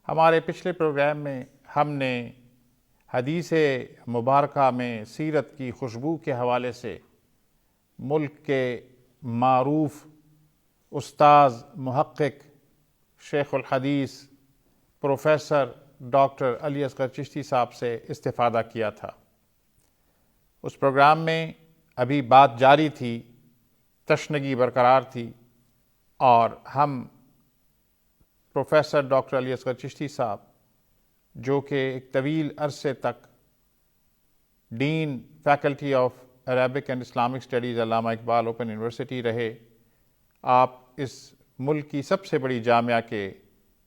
ہمارے پچھلے پروگرام میں ہم نے حدیث مبارکہ میں سیرت کی خوشبو کے حوالے سے ملک کے معروف استاذ محقق شیخ الحدیث پروفیسر ڈاکٹر علی اصغر چشتی صاحب سے استفادہ کیا تھا۔ اس پروگرام میں ابھی بات جاری تھی، تشنگی برقرار تھی، اور ہم پروفیسر ڈاکٹر علی اصغر چشتی صاحب جو کہ ایک طویل عرصے تک dean faculty of Arabic and Islamic studies Allama Iqbal open university رہے، آپ اس ملک کی سب سے بڑی جامعہ کے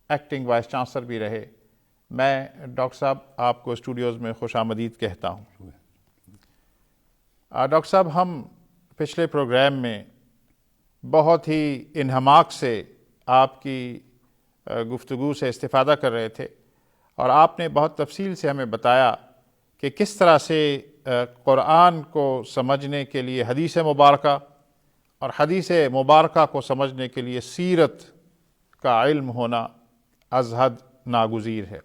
ایکٹنگ وائس چانسلر بھی رہے، میں ڈاکٹر صاحب آپ کو اسٹوڈیوز میں خوش آمدید کہتا ہوں۔ ڈاکٹر صاحب، ہم پچھلے پروگرام میں بہت ہی انہماک سے آپ کی گفتگو سے استفادہ کر رہے تھے، اور آپ نے بہت تفصیل سے ہمیں بتایا کہ کس طرح سے قرآن کو سمجھنے کے لیے حدیث مبارکہ اور حدیث مبارکہ کو سمجھنے کے لیے سیرت کا علم ہونا از حد ناگزیر ہے۔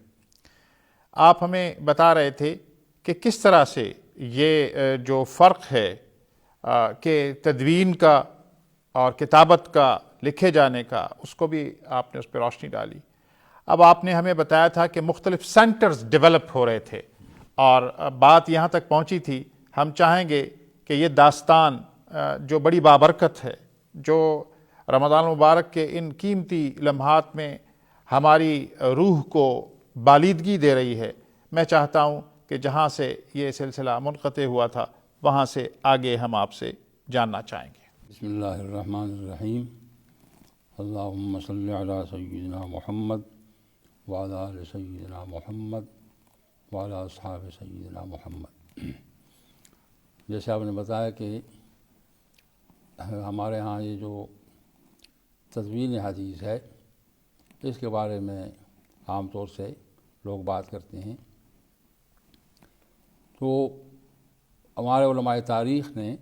آپ ہمیں بتا رہے تھے کہ کس طرح سے یہ جو فرق ہے کہ تدوین کا اور کتابت کا، لکھے جانے کا، اس کو بھی آپ نے اس پہ روشنی ڈالی۔ اب آپ نے ہمیں بتایا تھا کہ مختلف سینٹرز ڈیولپ ہو رہے تھے، اور بات یہاں تک پہنچی تھی، ہم چاہیں گے کہ یہ داستان جو بڑی بابرکت ہے، جو رمضان المبارک کے ان قیمتی لمحات میں ہماری روح کو بالیدگی دے رہی ہے، میں چاہتا ہوں کہ جہاں سے یہ سلسلہ منقطع ہوا تھا وہاں سے آگے ہم آپ سے جاننا چاہیں گے۔ بسم اللہ الرحمن الرحیم، اللہم صلی علی سیدنا محمد وعلی آل سیدنا محمد وعلی اصحاب سیدنا محمد۔ جیسے آپ نے بتایا کہ ہمارے ہاں یہ جو تدوین حدیث ہے، اس کے بارے میں عام طور سے لوگ بات کرتے ہیں، تو ہمارے علماء تاریخ نے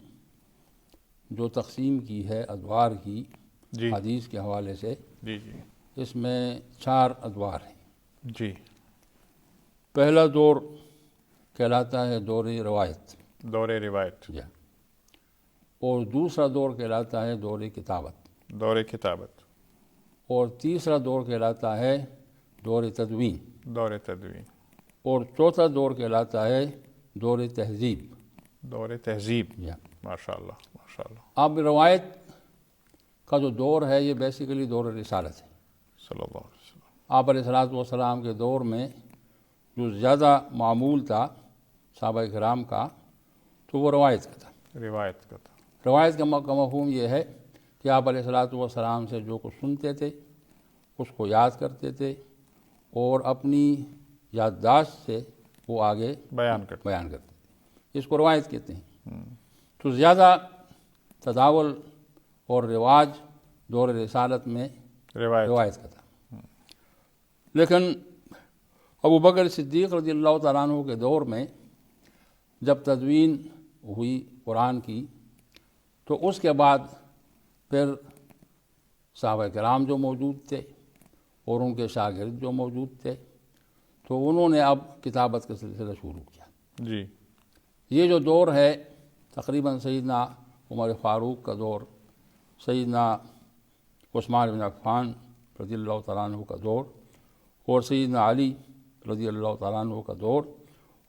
جو تقسیم کی ہے ادوار کی جی حدیث کے حوالے سے، جی جی اس میں 4 ادوار ہیں۔ جی پہلا دور کہلاتا ہے دور روایت، دور روایت، اور دوسرا دور کہلاتا ہے دور کتابت، دور کتابت، اور تیسرا دور کہلاتا ہے دور تدوین، دور تدوین، اور چوتھا دور کہلاتا ہے دور تہذیب۔ دور تہذیب، ماشاء اللہ ماشاء اللہ۔ اب روایت کا جو دور ہے یہ بیسیکلی دور رسالت ہے۔ صلی اللہ علیہ وسلم۔ آپ علیہ الصلوۃ والسلام کے دور میں جو زیادہ معمول تھا صحابہ کرام کا، تو وہ روایت کا تھا۔ روایت کا تھا۔ روایت کا مفہوم یہ ہے کہ آپ علیہ الصلوۃ والسلام سے جو کچھ سنتے تھے اس کو یاد کرتے تھے، اور اپنی یادداشت سے وہ آگے بیان کرتے تھے، اس کو روایت کہتے ہیں۔ تو زیادہ تداول اور رواج دور رسالت میں روایت کا تھا، لیکن ابو بکر صدیق رضی اللہ تعالیٰ عنہ کے دور میں جب تدوین ہوئی قرآن کی، تو اس کے بعد پھر صحابہ کرام جو موجود تھے اور ان کے شاگرد جو موجود تھے، تو انہوں نے اب کتابت کا سلسلہ شروع کیا۔ جی، یہ جو دور ہے تقریباً سیدنا عمر فاروق کا دور، سیدنا عثمان بن عفان رضی اللہ تعالیٰ عنہ کا دور، اور سیدنا علی رضی اللہ تعالیٰ عنہ کا دور،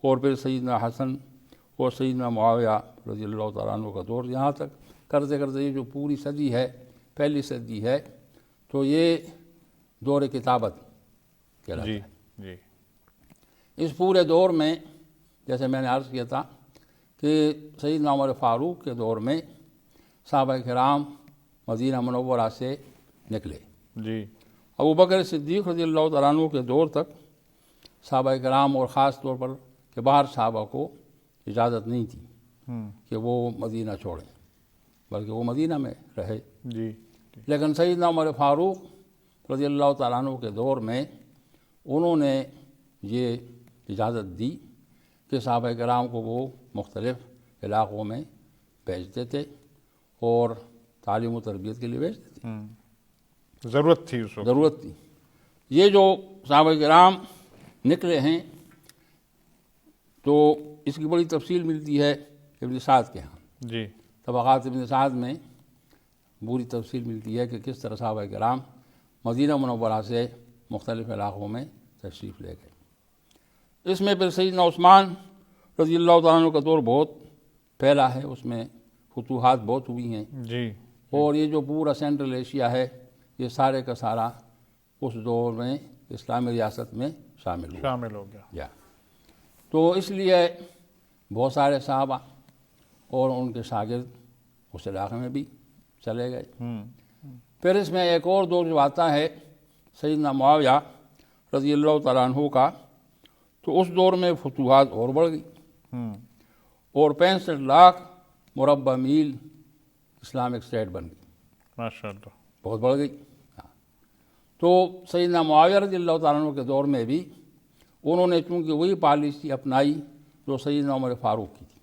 اور پھر سیدنا حسن اور سیدنا معاویہ رضی اللہ تعالیٰ عنہ کا دور، یہاں تک کرتے کرتے یہ جو پوری صدی ہے، پہلی صدی ہے، تو یہ دور کتابت کہلاتا ہے۔ جی، اس پورے دور میں جیسے میں نے عرض کیا تھا کہ سیدنا عمر فاروق کے دور میں صحابہ کرام مدینہ منورہ سے نکلے۔ جی، ابو بکر صدیق رضی اللہ تعالیٰ عنہ کے دور تک صحابہ کرام اور خاص طور پر کبار صحابہ کو اجازت نہیں تھی کہ وہ مدینہ چھوڑیں، بلکہ وہ مدینہ میں رہے۔ جی، لیکن سیدنا عمر فاروق رضی اللہ تعالیٰ عنہ کے دور میں انہوں نے یہ اجازت دی کہ صحابہ کرام کو وہ مختلف علاقوں میں بھیجتے تھے اور تعلیم و تربیت کے لیے بھیجتے تھے، ضرورت تھی اس وقت، ضرورت تھی۔ یہ جو صحابہ کرام نکلے ہیں تو اس کی بڑی تفصیل ملتی ہے ابن سعد کے ہاں. جی. طبقات ابن سعد میں پوری تفصیل ملتی ہے کہ کس طرح صحابہ کرام مدینہ منورہ سے مختلف علاقوں میں تشریف لے گئے. اس میں پھر سیدنا عثمان رضی اللہ تعالیٰ عنہ کا دور بہت پھیلا ہے، اس میں فتوحات بہت ہوئی ہیں. جی. اور یہ جو پورا سینٹرل ایشیا ہے یہ سارے کا سارا اس دور میں اسلامی ریاست میں شامل ہو گیا. تو اس لیے بہت سارے صحابہ اور ان کے شاگرد اس علاقے میں بھی چلے گئے. پھر اس میں ایک اور دور جو آتا ہے سیدنا معاویہ رضی اللہ تعالیٰ عنہ کا، تو اس دور میں فتوحات اور بڑھ گئی اور 65 لاکھ مربع میل اسلامک اسٹیٹ بن گئی. ماشاء اللہ. بہت بڑھ گئی. تو سیدنا معاویہ رضی اللہ تعالیٰ عنہ کے دور میں بھی انہوں نے چونکہ وہی پالیسی اپنائی جو سیدنا عمر فاروق کی تھی،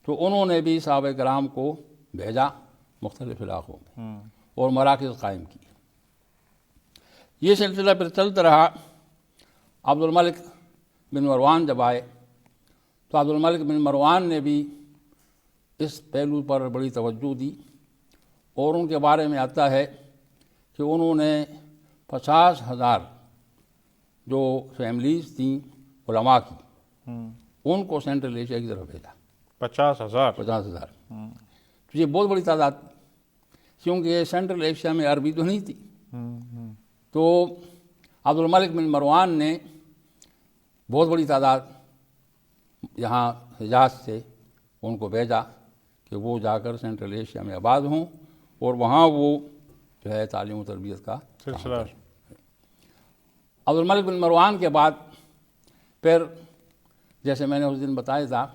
تو انہوں نے بھی صحابہ کرام کو بھیجا مختلف علاقوں میں اور مراکز قائم کی. یہ سلسلہ پھر چلتا رہا. عبد الملک بن مروان جب آئے تو عبد الملک بن مروان نے بھی اس پہلو پر بڑی توجہ دی اور ان کے بارے میں آتا ہے کہ انہوں نے 50,000 جو فیملیز تھیں علماء کی ان کو سینٹرل ایشیا کی طرف بھیجا. 50,000. تو یہ بہت بڑی تعداد تھی کیونکہ یہ سینٹرل ایشیا میں عربی تو نہیں تھی. تو عبد الملک بن مروان نے بہت بڑی تعداد یہاں حجاز سے ان کو بھیجا کہ وہ جا کر سینٹرل ایشیا میں آباد ہوں اور وہاں وہ جو ہے تعلیم و تربیت کا سلسلہ. عبد الملک بن مروان کے بعد پھر جیسے میں نے اس دن بتایا تھا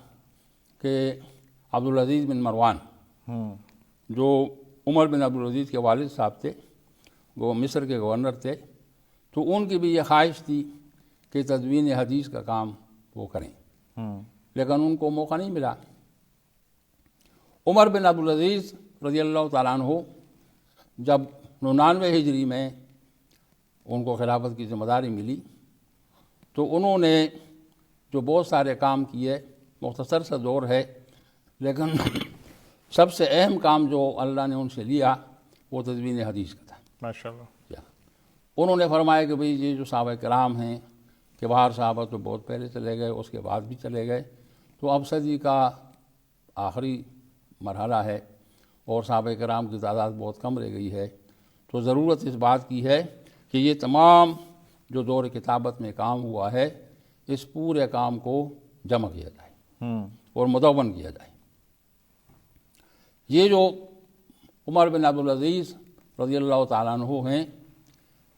کہ عبدالعزیز بن مروان جو عمر بن عبدالعزیز کے والد صاحب تھے، وہ مصر کے گورنر تھے، تو ان کی بھی یہ خواہش تھی کہ تدوین حدیث کا کام وہ کریں، لیکن ان کو موقع نہیں ملا. عمر بن عبدالعزیز رضی اللہ تعالیٰ عنہ جب 99 ہجری میں ان کو خلافت کی ذمہ داری ملی تو انہوں نے جو بہت سارے کام کیے، مختصر سا دور ہے لیکن سب سے اہم کام جو اللہ نے ان سے لیا وہ تدوین حدیث کا تھا. ماشاءاللہ. انہوں نے فرمایا کہ بھئی یہ جو صحابہ کرام ہیں کہ باہر صحابہ تو بہت پہلے چلے گئے، اس کے بعد بھی چلے گئے، تو اب صدی کا آخری مرحلہ ہے اور صحابہ کرام کی تعداد بہت کم رہ گئی ہے، تو ضرورت اس بات کی ہے کہ یہ تمام جو دور کتابت میں کام ہوا ہے اس پورے کام کو جمع کیا جائے اور مدون کیا جائے. یہ جو عمر بن عبدالعزیز رضی اللہ تعالیٰ عنہ ہیں،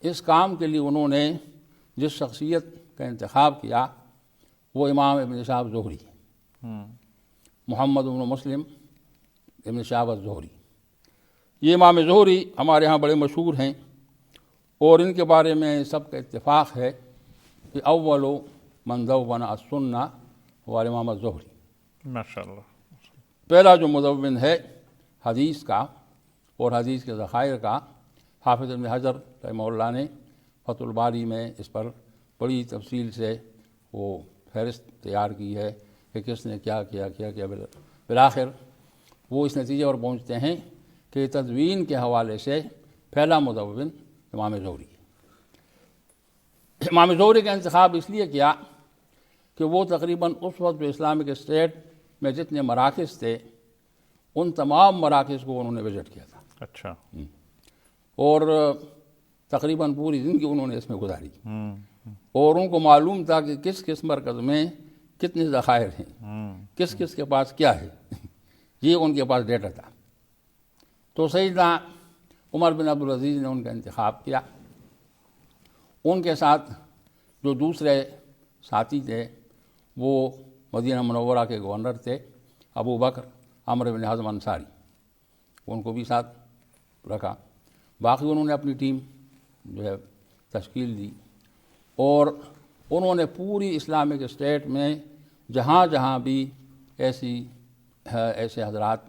اس کام کے لیے انہوں نے جس شخصیت کا انتخاب کیا وہ امام ابن شہاب زہری، محمد بن مسلم ابن شہاب الزہری. یہ امام زہری ہمارے ہاں بڑے مشہور ہیں اور ان کے بارے میں سب کا اتفاق ہے کہ اول من دون السنہ ہوا امام الزہری. ماشاءاللہ. پہلا جو مدون ہے حدیث کا اور حدیث کے ذخائر کا، حافظ ابن حجر رحمہ اللہ نے فتح الباری میں اس پر بڑی تفصیل سے وہ فہرست تیار کی ہے کہ کس نے کیا کیا. بالآخر وہ اس نتیجے پر پہنچتے ہیں کہ تدوین کے حوالے سے پہلا مدون امام زہری. امام زہری کا انتخاب اس لیے کیا کہ وہ تقریباً اس وقت جو اسلامک اسٹیٹ میں جتنے مراکز تھے ان تمام مراکز کو انہوں نے وزٹ کیا تھا. اچھا. اور تقریباً پوری زندگی انہوں نے اس میں گزاری اور ان کو معلوم تھا کہ کس کس مرکز میں کتنے ذخائر ہیں، کس کس کے پاس کیا ہے، یہ ان کے پاس ڈیٹا تھا. تو سیدنا عمر بن عبدالعزیز نے ان کا انتخاب کیا. ان کے ساتھ جو دوسرے ساتھی تھے وہ مدینہ منورہ کے گورنر تھے ابو بکر عمرو بن حزم انصاری، ان کو بھی ساتھ رکھا. باقی انہوں نے اپنی ٹیم جو ہے تشکیل دی اور انہوں نے پوری اسلامک اسٹیٹ میں جہاں جہاں بھی ایسے حضرات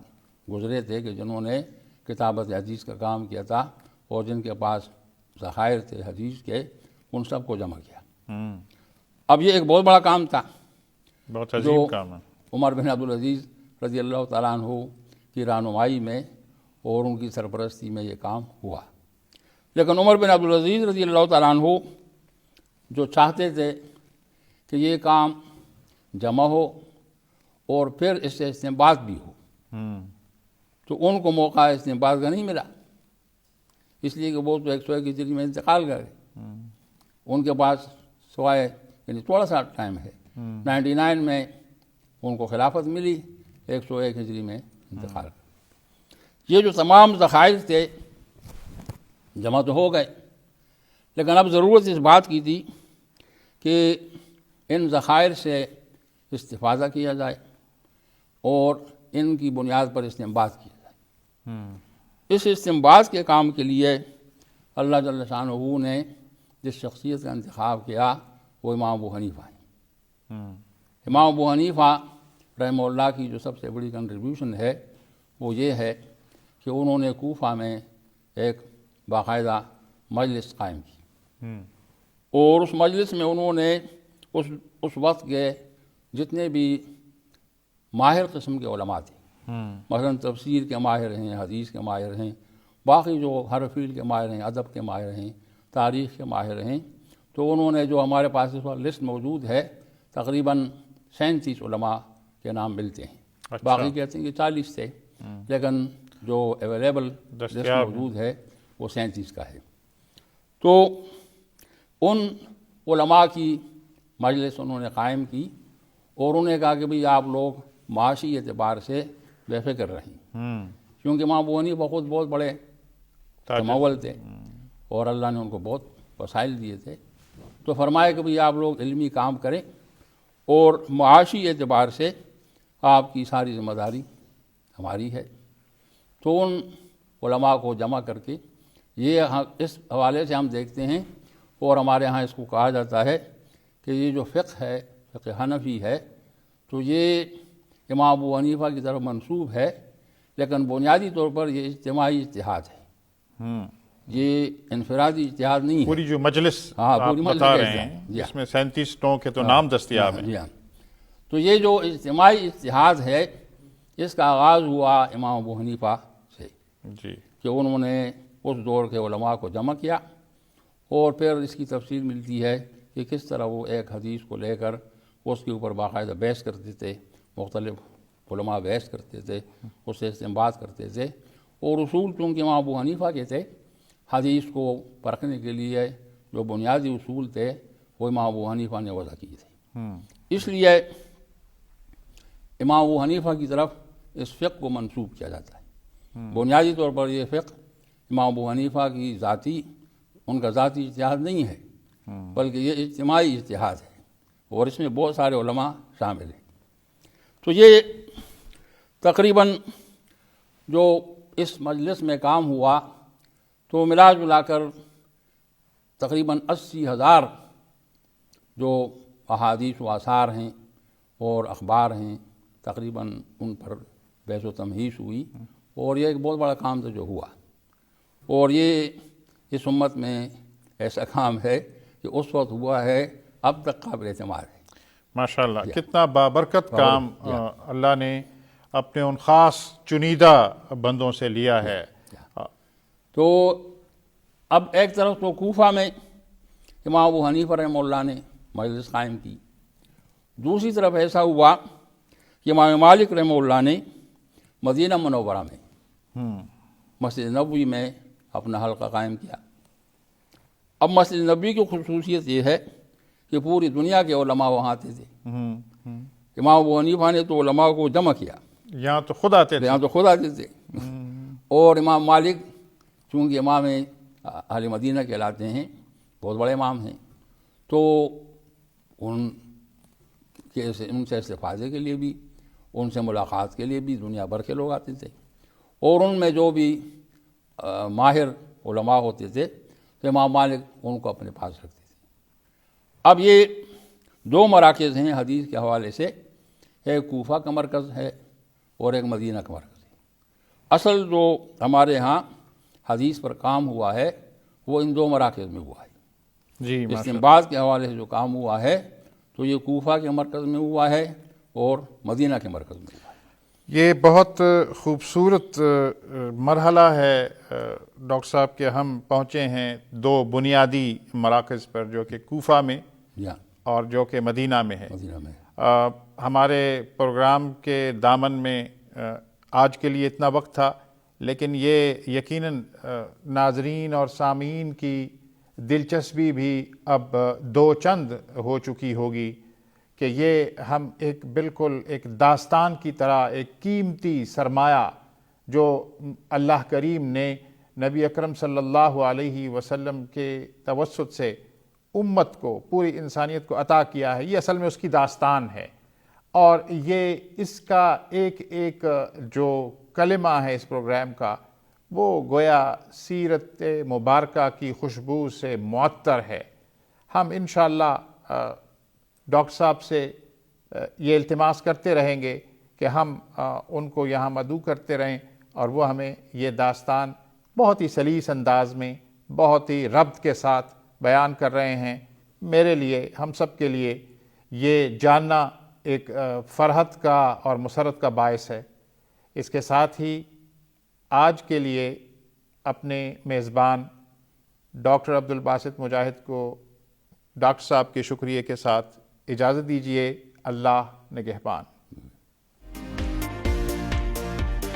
گزرے تھے کہ جنہوں نے کتابت حدیث کا کام کیا تھا اور جن کے پاس ذخائر تھے حدیث کے، ان سب کو جمع کیا۔ ہوں، اب یہ ایک بہت بڑا کام تھا بہت عظیم کام ہے۔ عمر بن عبدالعزیز رضی اللہ تعالیٰ عنہ کی رہنمائی میں اور ان کی سرپرستی میں یہ کام ہوا۔ لیکن عمر بن عبدالعزیز رضی اللہ تعالیٰ عنہ جو چاہتے تھے کہ یہ کام جمع ہو اور پھر اس سے استنباط بھی ہو، ہوں، تو ان کو موقع استنباط کا نہیں ملا، اس لیے کہ وہ تو 101 ہجری میں انتقال کر گئے۔ ان کے پاس سوائے یعنی تھوڑا سا ٹائم ہے، 99 میں ان کو خلافت ملی، 101 ہجری میں انتقال کر۔ یہ جو تمام ذخائر تھے جمع تو ہو گئے، لیکن اب ضرورت اس بات کی تھی کہ ان ذخائر سے استفادہ کیا جائے اور ان کی بنیاد پر استنباط کیا جائے۔ اس استنباط کے کام کے لیے اللہ جل شانہ نے جس شخصیت کا انتخاب کیا وہ امام ابو حنیفہ ہیں۔ امام ابو حنیفہ رحمہ اللہ کی جو سب سے بڑی کنٹریبیوشن ہے وہ یہ ہے کہ انہوں نے کوفہ میں ایک باقاعدہ مجلس قائم کی، اور اس مجلس میں انہوں نے اس وقت کے جتنے بھی ماہر قسم کے علماء تھے، مثلاً تفسیر کے ماہر ہیں، حدیث کے ماہر ہیں، باقی جو ہر فیلڈ کے ماہر ہیں، ادب کے ماہر ہیں، تاریخ کے ماہر ہیں، تو انہوں نے جو ہمارے پاس اس وقت لسٹ موجود ہے تقریباً 37 علماء کے نام ملتے ہیں، باقی کہتے ہیں کہ 40 تھے، لیکن جو اویلیبل لسٹ موجود ہے وہ 37 کا ہے۔ تو ان علماء کی مجلس انہوں نے قائم کی اور انہوں نے کہا کہ بھئی آپ لوگ معاشی اعتبار سے بے فکر رہیں، کیونکہ امام ابو حنیفہ خود بہت بڑے مول تھے اور اللہ نے ان کو بہت وسائل دیے تھے، تو فرمایا کہ بھئی آپ لوگ علمی کام کریں اور معاشی اعتبار سے آپ کی ساری ذمہ داری ہماری ہے۔ تو ان علماء کو جمع کر کے یہ اس حوالے سے ہم دیکھتے ہیں، اور ہمارے ہاں اس کو کہا جاتا ہے کہ یہ جو فقہ ہے، فقہ حنفی ہے، تو یہ امام ابو حنیفہ کی طرف منسوب ہے، لیکن بنیادی طور پر یہ اجتماعی اجتہاد ہے، یہ انفرادی اجتہاد نہیں ہے۔ پوری جو مجلس ہاں، آپ پوری مجلس بتا کہتے رہے ہیں، ہیں جی ہاں، جس میں 37 ٹوں کے تو نام دستیاب ہیں۔ جی ہاں، تو یہ جو اجتماعی اجتہاد ہے اس کا آغاز ہوا امام ابو حنیفہ سے، جی، کہ انہوں نے اس دور کے علماء کو جمع کیا، اور پھر اس کی تفصیل ملتی ہے کہ کس طرح وہ ایک حدیث کو لے کر اس کے اوپر باقاعدہ بحث کرتے تھے، مختلف علماء بحث کرتے تھے، اس سے استنباط کرتے تھے، اور اصول چونکہ امام ابو حنیفہ کے تھے، حدیث کو پرکھنے کے لیے جو بنیادی اصول تھے وہ امام ابو حنیفہ نے وضع کیے تھے، اس لیے امام ابو حنیفہ کی طرف اس فقہ کو منسوب کیا جاتا ہے۔ بنیادی طور پر یہ فقہ امام ابو حنیفہ کی ان کا ذاتی اجتہاد نہیں ہے، بلکہ یہ اجتماعی اجتہاد ہے، اور اس میں بہت سارے علماء شامل ہیں۔ تو یہ تقریباً جو اس مجلس میں کام ہوا تو ملا جلا کر تقریباً 80,000 جو احادیث و آثار ہیں اور اخبار ہیں، تقریباً ان پر بحث و تمہیس ہوئی، اور یہ ایک بہت بڑا کام تھا جو ہوا، اور یہ اس امت میں ایسا کام ہے کہ اس وقت ہوا ہے، اب تک قابل اعتماد ہے۔ ماشاءاللہ، کتنا بابرکت کام اللہ نے اپنے ان خاص چنیدہ بندوں سے لیا ہے۔ تو اب ایک طرف تو کوفہ میں امام ابو حنیفہ رحمہ اللہ نے مجلس قائم کی، دوسری طرف ایسا ہوا کہ امام مالک رحمہ اللہ نے مدینہ منورہ میں مسجد نبوی میں اپنا حلقہ قائم کیا۔ اب مسجد نبوی کی خصوصیت یہ ہے کہ پوری دنیا کے علماء وہاں آتے تھے۔ امام ابو حنیفہ نے تو علماء کو جمع کیا، یہاں تو خود آتے تھے، یہاں تو خود آتے تھے، اور امام مالک چونکہ امام اہل مدینہ کہلاتے ہیں، بہت بڑے امام ہیں، تو ان سے استفادے کے لیے بھی، ان سے ملاقات کے لیے بھی دنیا بھر کے لوگ آتے تھے، اور ان میں جو بھی ماہر علماء ہوتے تھے تو امام مالک ان کو اپنے پاس رکھتے تھے۔ اب یہ دو مراکز ہیں حدیث کے حوالے سے، ایک کوفہ کا مرکز ہے اور ایک مدینہ کا مرکز ہے۔ اصل جو ہمارے ہاں حدیث پر کام ہوا ہے وہ ان دو مراکز میں ہوا ہے، جی ماشاء استنباط کے حوالے سے جو کام ہوا ہے تو یہ کوفہ کے مرکز میں ہوا ہے اور مدینہ کے مرکز میں ہوا ہے۔ یہ بہت خوبصورت مرحلہ ہے ڈاکٹر صاحب کہ ہم پہنچے ہیں دو بنیادی مراکز پر، جو کہ کوفہ میں یا اور جو کہ مدینہ میں ہے۔ مدینہ میں ہمارے پروگرام کے دامن میں آج کے لیے اتنا وقت تھا، لیکن یہ یقیناً ناظرین اور سامعین کی دلچسپی بھی اب دو چند ہو چکی ہوگی کہ یہ ہم ایک بالکل ایک داستان کی طرح ایک قیمتی سرمایہ جو اللہ کریم نے نبی اکرم صلی اللہ علیہ وسلم کے توسط سے امت کو، پوری انسانیت کو عطا کیا ہے، یہ اصل میں اس کی داستان ہے۔ اور یہ اس کا ایک ایک جو کلمہ ہے اس پروگرام کا، وہ گویا سیرت مبارکہ کی خوشبو سے معطر ہے۔ ہم انشاءاللہ ڈاکٹر صاحب سے یہ التماس کرتے رہیں گے کہ ہم ان کو یہاں مدعو کرتے رہیں اور وہ ہمیں یہ داستان بہت ہی سلیس انداز میں، بہت ہی ربط کے ساتھ بیان کر رہے ہیں۔ میرے لیے، ہم سب کے لیے یہ جاننا ایک فرحت کا اور مسرت کا باعث ہے۔ اس کے ساتھ ہی آج کے لیے اپنے میزبان ڈاکٹر عبدالباسط مجاہد کو ڈاکٹر صاحب کے شکریہ کے ساتھ اجازت دیجیے۔ اللہ نگہبان۔